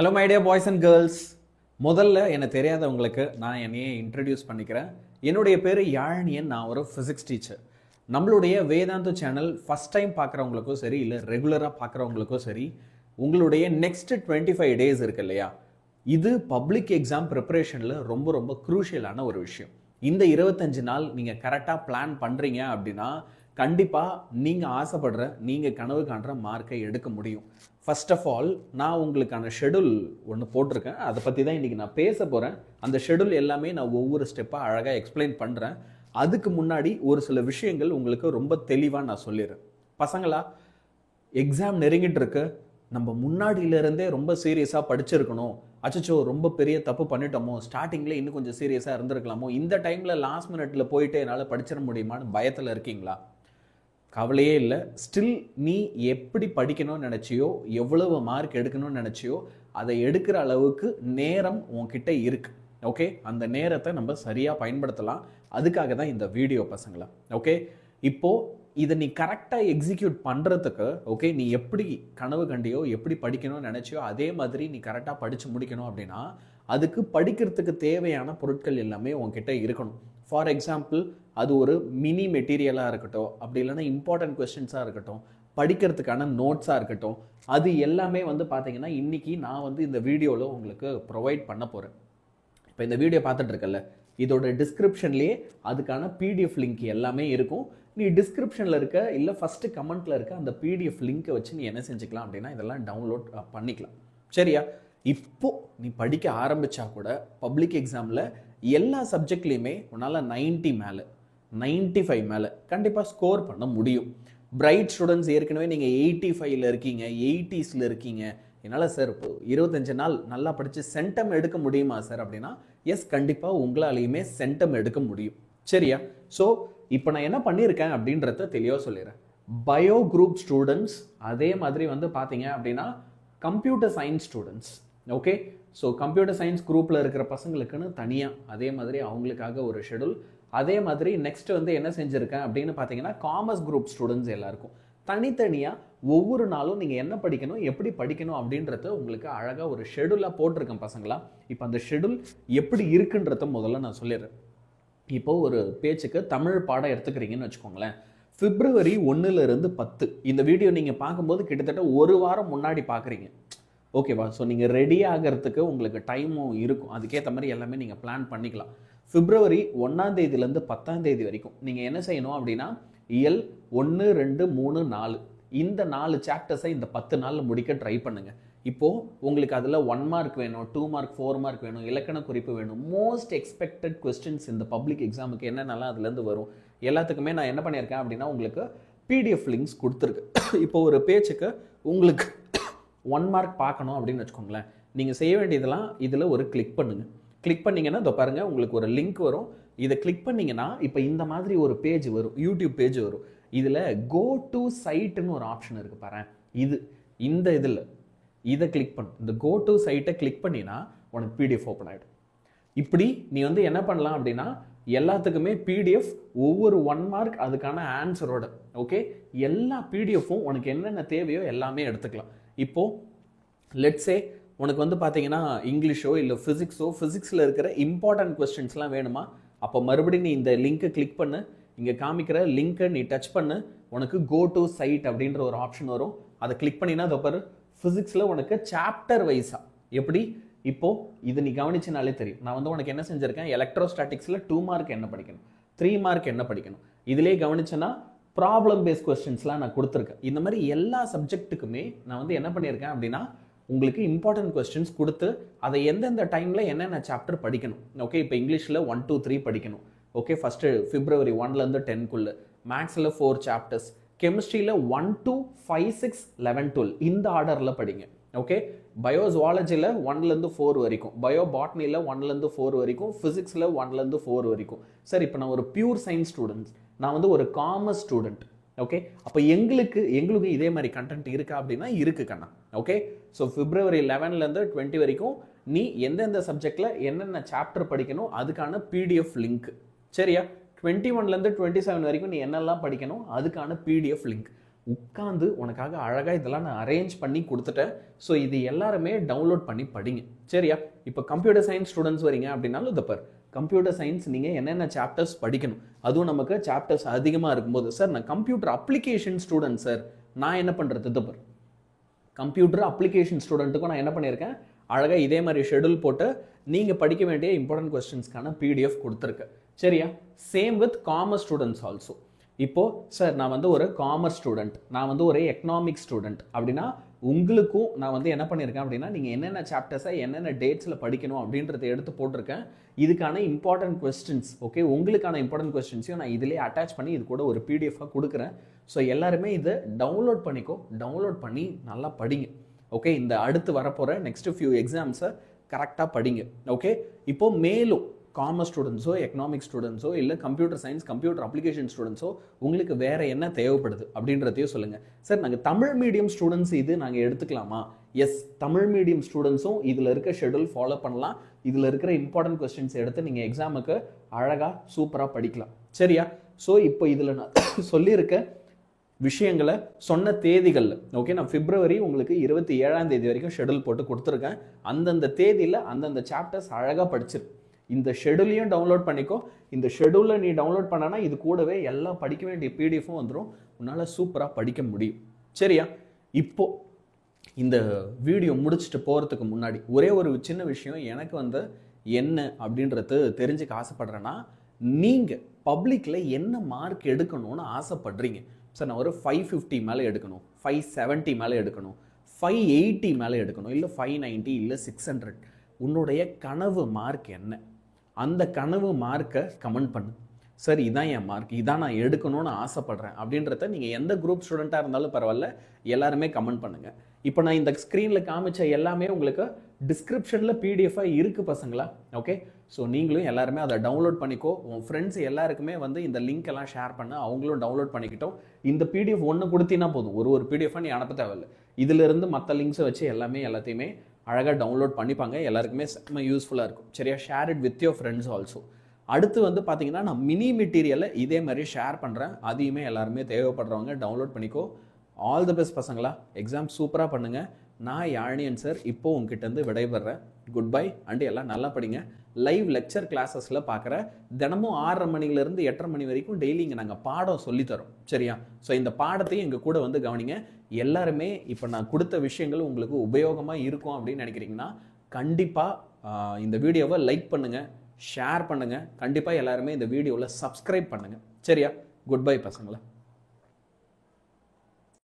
Hello my dear boys and girls. முதல்ல எனக்கு தெரியாதவங்களுக்கு நான் என்னையே இன்ட்ரடியூஸ் பண்ணிக்கிறேன். என்னுடைய பேர் யாழினியன். நான் ஒரு ஃபிசிக்ஸ் டீச்சர். நம்மளுடைய வேதாந்த சேனல் ஃபஸ்ட் டைம் பார்க்குறவங்களுக்கும் சரி, இல்லை ரெகுலராக பார்க்குறவங்களுக்கும் சரி, உங்களுடைய நெக்ஸ்ட் 25 டேஸ் இருக்கு இல்லையா, இது பப்ளிக் எக்ஸாம் ப்ரிப்பரேஷனில் ரொம்ப ரொம்ப க்ரூஷியலான ஒரு விஷயம். இந்த 25 நாள் நீங்கள் கரெக்டாக பிளான் பண்ணுறீங்க அப்படின்னா கண்டிப்பாக நீங்கள் ஆசைப்படுற, நீங்கள் கனவு காண்ற மார்க்கை எடுக்க முடியும். ஃபர்ஸ்ட் ஆஃப் ஆல், நான் உங்களுக்கான ஷெடியூல் ஒன்று போட்டிருக்கேன். அதை பற்றி தான் இன்றைக்கி நான் பேச போகிறேன். அந்த ஷெடியூல் எல்லாமே நான் ஒவ்வொரு ஸ்டெப்பாக அழகாக எக்ஸ்பிளைன் பண்ணுறேன். அதுக்கு முன்னாடி ஒரு சில விஷயங்கள் உங்களுக்கு ரொம்ப தெளிவாக நான் சொல்லிடுறேன். பசங்களா, எக்ஸாம் நெருங்கிட்டு இருக்கு. நம்ம முன்னாடியிலேருந்தே ரொம்ப சீரியஸாக படிச்சிருக்கணும். அச்சோ ரொம்ப பெரிய தப்பு பண்ணிட்டோமோ, ஸ்டார்டிங்கில் இன்னும் கொஞ்சம் சீரியஸாக இருந்திருக்கலாமோ, இந்த டைமில் லாஸ்ட் மினிட்ல போயிட்டு என்னால் படிச்சிட முடியுமான்னு பயத்தில் இருக்கீங்களா? கவலையே இல்லை. ஸ்டில் நீ எப்படி படிக்கணும்னு நினச்சியோ, எவ்வளவு மார்க் எடுக்கணும்னு நினச்சியோ, அதை எடுக்கிற அளவுக்கு நேரம் உன்கிட்ட இருக்கு. ஓகே, அந்த நேரத்தை நம்ம சரியாக பயன்படுத்தலாம். அதுக்காக தான் இந்த வீடியோ பசங்களா. ஓகே, இப்போது இதை நீ கரெக்டாக எக்ஸிக்யூட் பண்ணுறதுக்கு, ஓகே, நீ எப்படி கனவு கண்டியோ, எப்படி படிக்கணும்னு நினச்சியோ அதே மாதிரி நீ கரெக்டாக படித்து முடிக்கணும் அப்படின்னா அதுக்கு படிக்கிறதுக்கு தேவையான பொருட்கள் எல்லாமே உன்கிட்ட இருக்கணும். ஃபார் எக்ஸாம்பிள், அது ஒரு மினி மெட்டீரியலாக இருக்கட்டும், அப்படி இல்லைன்னா இம்பார்ட்டன்ட் கொஸ்டின்ஸாக இருக்கட்டும், படிக்கிறதுக்கான நோட்ஸாக இருக்கட்டும், அது எல்லாமே பார்த்தீங்கன்னா இன்றைக்கி நான் இந்த வீடியோவில் உங்களுக்கு ப்ரொவைட் பண்ண போகிறேன். இப்போ இந்த வீடியோ பார்த்துட்டு இருக்கல, இதோட டிஸ்கிரிப்ஷன்லேயே அதுக்கான பிடிஎஃப் லிங்க் எல்லாமே இருக்கும். நீ டிஸ்கிரிப்ஷனில் இருக்க இல்லை ஃபஸ்ட்டு கமெண்ட்டில் இருக்க அந்த பிடிஎஃப் லிங்க்கை வச்சு நீ என்ன செஞ்சுக்கலாம் அப்படின்னா இதெல்லாம் டவுன்லோட் பண்ணிக்கலாம். சரியா? இப்போ நீ படிக்க ஆரம்பித்தா கூட பப்ளிக் எக்ஸாமில் எல்லா சப்ஜெக்ட்லேயுமே உன்னால் 90 மேலே 95 மேலே கண்டிப்பாக ஸ்கோர் பண்ண முடியும். பிரைட் ஸ்டூடெண்ட்ஸ் ஏற்கனவே நீங்கள் 85ல் இருக்கீங்க, 80ஸ்ல இருக்கீங்க. என்னால் சார் இப்போ 25 நாள் நல்லா படித்து சென்டம் எடுக்க முடியுமா சார் அப்படின்னா, எஸ், கண்டிப்பாக உங்களாலேயுமே சென்டம் எடுக்க முடியும். சரியா? ஸோ இப்போ நான் என்ன பண்ணியிருக்கேன் அப்படின்றத தெளிவாக சொல்லிடுறேன். பயோ குரூப் ஸ்டூடெண்ட்ஸ், அதே மாதிரி பார்த்தீங்க அப்படின்னா computer science students. Okay, so computer science குரூப்பில் இருக்கிற பசங்களுக்குன்னு தனியாக அதே மாதிரி அவங்களுக்காக ஒரு ஷெடியூல். அதே மாதிரி நெக்ஸ்ட் என்ன செஞ்சுருக்கேன் அப்படின்னு பார்த்தீங்கன்னா காமர்ஸ் குரூப் ஸ்டூடெண்ட்ஸ் எல்லாருக்கும் தனித்தனியாக ஒவ்வொரு நாளும் நீங்கள் என்ன படிக்கணும், எப்படி படிக்கணும் அப்படின்றத உங்களுக்கு அழகாக ஒரு ஷெடியூலாக போட்டிருக்கேன் பசங்களா. இப்போ அந்த ஷெடியூல் எப்படி இருக்குன்றத முதல்ல நான் சொல்லிடுறேன். இப்போது ஒரு பேச்சுக்கு தமிழ் பாடம் எடுத்துக்கிறீங்கன்னு வச்சுக்கோங்களேன். February 1லேருந்து 10 இந்த வீடியோ நீங்கள் பார்க்கும்போது கிட்டத்தட்ட ஒரு வாரம் முன்னாடி பார்க்குறீங்க. ஓகேவா? ஸோ நீங்கள் ரெடி ஆகிறதுக்கு உங்களுக்கு டைமும் இருக்கும். அதுக்கேற்ற மாதிரி எல்லாமே நீங்கள் பிளான் பண்ணிக்கலாம். February 1லேருந்து 10 வரைக்கும் நீங்கள் என்ன செய்யணும் அப்படின்னா, இயல் 1, 2, 3, 4 இந்த 4 சாப்டர்ஸை இந்த 10 நாளில் முடிக்க ட்ரை பண்ணுங்கள். இப்போது உங்களுக்கு அதில் 1 மார்க் வேணும், 2 மார்க், 4 மார்க் வேணும், இலக்கண குறிப்பு வேணும். மோஸ்ட் எக்ஸ்பெக்டட் கொஸ்டின்ஸ் இந்த பப்ளிக் எக்ஸாமுக்கு என்னென்னலாம் அதுலேருந்து வரும் எல்லாத்துக்குமே நான் என்ன பண்ணியிருக்கேன் அப்படின்னா உங்களுக்கு பிடிஎஃப் லிங்க்ஸ் கொடுத்துருக்கு. இப்போ ஒரு பேச்சுக்கு உங்களுக்கு 1 மார்க் பார்க்கணும் அப்படின்னு வச்சுக்கோங்களேன். நீங்கள் செய்ய வேண்டியதெல்லாம் இதில் ஒரு கிளிக் பண்ணுங்கள். கிளிக் பண்ணிங்கன்னா இதோ பாருங்கள், உங்களுக்கு ஒரு லிங்க் வரும். இதை கிளிக் பண்ணிங்கன்னா இப்போ இந்த மாதிரி ஒரு பேஜ் வரும், யூடியூப் பேஜ் வரும். இதில் கோ டு சைட்டுன்னு ஒரு ஆப்ஷன் இருக்குது பாரு. இந்த இதில் இதை கிளிக் பண்ணு. இந்த கோ டு சைட்டை கிளிக் பண்ணினா உனக்கு பிடிஎஃப் ஓப்பன் ஆகிடும். இப்படி நீ என்ன பண்ணலாம் அப்படின்னா எல்லாத்துக்குமே பிடிஎஃப் ஒவ்வொரு 1 மார்க் அதுக்கான ஆன்சரோட, ஓகே, எல்லா பிடிஎஃப்பும் உனக்கு என்னென்ன தேவையோ எல்லாமே எடுத்துக்கலாம். இப்போது லெட்ஸே உனக்கு பார்த்தீங்கன்னா இங்கிலீஷோ இல்லை ஃபிசிக்ஸில் இருக்கிற இம்பார்ட்டன்ட் கொஸ்டின்ஸ்லாம் வேணுமா? அப்போ மறுபடியும் நீ இந்த லிங்க்கை கிளிக் பண்ணு. இங்கே காமிக்கிற லிங்க்கை நீ டச் பண்ணு. உனக்கு கோ டு சைட் அப்படின்ற ஒரு ஆப்ஷன் வரும். அதை கிளிக் பண்ணினா அதை பாரு, ஃபிசிக்ஸில் உனக்கு சாப்டர் வைஸாக எப்படி. இப்போது இது நீ கவனிச்சினாலே தெரியும். நான் உனக்கு என்ன செஞ்சுருக்கேன், எலக்ட்ரோஸ்டாட்டிக்ஸில் 2 மார்க் என்ன படிக்கணும், 3 மார்க் என்ன படிக்கணும், இதிலே கவனிச்சேன்னா ப்ராப்ளம் பேஸ்ட் கொஸ்டின்ஸ்லாம் நான் கொடுத்துருக்கேன். இந்த மாதிரி எல்லா சப்ஜெக்ட்டுக்குமே நான் என்ன பண்ணியிருக்கேன் அப்படின்னா உங்களுக்கு இம்பார்ட்டன்ட் கொஸ்டின்ஸ் கொடுத்து அதை எந்தெந்த டைமில் என்னென்ன சாப்டர் படிக்கணும். ஓகே, இப்போ இங்கிலீஷில் 1, 2, 3 படிக்கணும். Okay, first February 1லேருந்து 10க்குள்ளே. மேக்ஸில் 4 சாப்டர்ஸ், கெமிஸ்ட்ரியில் 1 to 5, 6, 11, 12 இந்த ஆர்டரில் படிங்க. ஓகே, பயோசுவாலஜியில் 1லேருந்து 4 வரைக்கும், பயோ பாட்னியில் 1லேருந்து 4 வரைக்கும், ஃபிசிக்ஸில் 1லேருந்து 4 வரைக்கும். சரி, இப்போ நான் ஒரு பியூர் சயின்ஸ் ஸ்டூடெண்ட்ஸ், நான் ஒரு காமர்ஸ் ஸ்டூடெண்ட். ஓகே, அப்போ எங்களுக்கு இதே மாதிரி கண்டென்ட் இருக்கா அப்படின்னா இருக்கு கண்ணா. ஓகே, ஸோ February 11லேருந்து 20 வரைக்கும் நீ எந்தெந்த சப்ஜெக்டில் என்னென்ன சாப்டர் படிக்கணும் அதுக்கான பிடிஎஃப் லிங்க். சரியா? 21லேருந்து 27 வரைக்கும் நீ என்னெல்லாம் படிக்கணும் அதுக்கான பிடிஎஃப் லிங்க். உட்காந்து உனக்காக அழகாக இதெல்லாம் நான் அரேஞ்ச் பண்ணி கொடுத்துட்டேன். ஸோ இது எல்லாருமே டவுன்லோட் பண்ணி படிங்க. சரியா? இப்போ கம்ப்யூட்டர் சயின்ஸ் ஸ்டூடெண்ட்ஸ் வரீங்க அப்படின்னாலும் இந்த பார், கம்ப்யூட்டர் சயின்ஸ் நீங்கள் என்னென்ன சாப்டர்ஸ் படிக்கணும், அதுவும் நமக்கு சாப்டர்ஸ் அதிகமாக இருக்கும்போது, சார் நான் கம்ப்யூட்டர் அப்ளிகேஷன் ஸ்டூடெண்ட் சார், நான் என்ன பண்ணுறது? இது பார், கம்ப்யூட்டர் அப்ளிகேஷன் ஸ்டூடெண்ட்டுக்கும் நான் என்ன பண்ணியிருக்கேன், அழகாக இதே மாதிரி ஷெடியூல் போட்டு நீங்கள் படிக்க வேண்டிய இம்பார்ட்டன்ட் கொஸ்டின்ஸ்க்கான PDF கொடுத்துருக்கேன். சரியா? Same with commerce students also. இப்போது சார் நான் வந்து ஒரு காமர்ஸ் ஸ்டூடெண்ட், நான் வந்து ஒரு எக்கனாமிக்ஸ் ஸ்டூடெண்ட் அப்படின்னா உங்களுக்கும் நான் வந்து என்ன பண்ணியிருக்கேன் அப்படின்னா, நீங்கள் என்னென்ன சாப்டர்ஸை என்னென்ன டேட்ஸில் படிக்கணும் அப்படின்றத எடுத்து போட்டிருக்கேன். இதுக்கான இம்பார்ட்டன்ட் கொஸ்டின்ஸ், ஓகே, உங்களுக்கான இம்பார்ட்டன்ட் கொஸ்டின்ஸையும் நான் இதிலே அட்டாச் பண்ணி இது கூட ஒரு PDF-ஆக கொடுக்குறேன். ஸோ எல்லாருமே இதை டவுன்லோட் பண்ணிக்கோ, டவுன்லோட் பண்ணி நல்லா படிங்க. ஓகே, இந்த அடுத்து வரப்போகிற நெக்ஸ்ட் ஃபியூ எக்ஸாம்ஸை கரெக்டாக படிங்க. ஓகே, இப்போது மேலும் காமர்ஸ் ஸ்டூடெண்ட்ஸோ எக்கனாமிக்ஸ் ஸ்டூடெண்ட்ஸோ இல்லை கம்ப்யூட்டர் சயின்ஸ் கம்ப்யூட்டர் அப்ளிகேஷன் ஸ்டூடெண்ட்ஸோ உங்களுக்கு வேறு என்ன தேவைப்படுது அப்படின்றதையும் சொல்லுங்கள். சார் நாங்கள் தமிழ் மீடியம் ஸ்டூடெண்ட்ஸ் இது நாங்கள் எடுத்துக்கலாமா? எஸ், தமிழ் மீடியம் ஸ்டூடெண்ட்ஸும் இதில் இருக்க ஷெடியூல் ஃபாலோ பண்ணலாம். இதில் இருக்கிற இம்பார்ட்டன்ட் கொஸ்டின்ஸ் எடுத்து நீங்கள் எக்ஸாமுக்கு அழகாக சூப்பராக படிக்கலாம். சரியா? ஸோ இப்போ இதில் நான் சொல்லியிருக்க விஷயங்களை சொன்ன தேதிகளில், ஓகே, நான் பிப்ரவரி உங்களுக்கு 27ஆம் தேதி வரைக்கும் ஷெடியூல் போட்டு கொடுத்துருக்கேன். அந்தந்த தேதியில் அந்தந்த சாப்டர்ஸ் அழகாக படிச்சிரு. இந்த ஷெடியூலையும் டவுன்லோட் பண்ணிக்கோ. இந்த ஷெடியூலில் நீ டவுன்லோட் பண்ணனா இது கூடவே எல்லாம் படிக்க வேண்டிய PDF-ம் வந்துடும். உன்னால் சூப்பராக படிக்க முடியும். சரியா? இப்போ இந்த வீடியோ முடிச்சுட்டு போகிறதுக்கு முன்னாடி ஒரே ஒரு சின்ன விஷயம் எனக்கு வந்து என்ன அப்படின்றது தெரிஞ்சுக்க ஆசைப்படுறேன்னா, நீங்கள் பப்ளிக்கில் என்ன மார்க் எடுக்கணும்னு ஆசைப்படுறீங்க? சார் நான் ஒரு 550 மேலே எடுக்கணும், 570 மேலே எடுக்கணும், 580 மேலே எடுக்கணும், இல்லை 590, இல்லை 600. உன்னுடைய கனவு மார்க் என்ன? அந்த கனவு மார்க்கை கமெண்ட் பண்ணு. சார் இதான் என் மார்க், இதான் நான் எடுக்கணும்னு ஆசைப்படுறேன் அப்படின்றத நீங்கள் எந்த குரூப் ஸ்டூடெண்ட்டாக இருந்தாலும் பரவாயில்ல, எல்லாருமே கமெண்ட் பண்ணுங்கள். இப்போ நான் இந்த ஸ்க்ரீனில் காமிச்ச எல்லாமே உங்களுக்கு டிஸ்கிரிப்ஷனில் PDF-ஆக இருக்குது பசங்களா. ஓகே, ஸோ நீங்களும் எல்லாருமே அதை டவுன்லோட் பண்ணிக்கோ. உன் ஃப்ரெண்ட்ஸ் எல்லாருக்குமே வந்து இந்த லிங்க் எல்லாம் ஷேர் பண்ண, அவங்களும் டவுன்லோட் பண்ணிக்கிட்டோம். இந்த PDF ஒன்று கொடுத்தீங்கன்னா போதும், ஒரு PDF-ஆக நீ அனுப்ப தேவையில்லை. இதிலிருந்து மற்ற லிங்க்ஸை வச்சு எல்லாத்தையுமே அழகாக டவுன்லோட் பண்ணிப்பாங்க. எல்லாருக்குமே செம்ம யூஸ்ஃபுல்லாக இருக்கும். சரியா? Share it with your friends also. அடுத்து வந்து பார்த்தீங்கன்னா நான் மினி மெட்டீரியலை இதே மாதிரி ஷேர் பண்ணுறேன். அதையுமே எல்லாருமே தேவைப்படுறவங்க டவுன்லோட் பண்ணிக்கோ. ஆல் தி பெஸ்ட் பசங்களா. எக்ஸாம் சூப்பராக பண்ணுங்கள். நான் யாழ்னியன் சார் இப்போ உங்ககிட்டேருந்து விடைபெறேன். குட் பை அண்ட் எல்லாம் நல்லா படிங்க. லைவ் லெக்சர் கிளாஸஸில் பார்க்குற தினமும் 6:30 மணிலேருந்து 8:30 மணி வரைக்கும் டெய்லி இங்கே நாங்கள் பாடம் சொல்லித்தரோம். சரியா? ஸோ இந்த பாடத்தையும் எங்கள் கூட வந்து கவனிங்க. எல்லாருமே இப்போ நான் கொடுத்த விஷயங்கள் உங்களுக்கு உபயோகமாக இருக்கும் அப்படின்னு நினைக்கிறீங்கன்னா கண்டிப்பாக இந்த வீடியோவை லைக் பண்ணுங்கள், ஷேர் பண்ணுங்கள். கண்டிப்பாக எல்லாருமே இந்த வீடியோவில் சப்ஸ்கிரைப் பண்ணுங்கள். சரியா? குட் பை பசங்களா.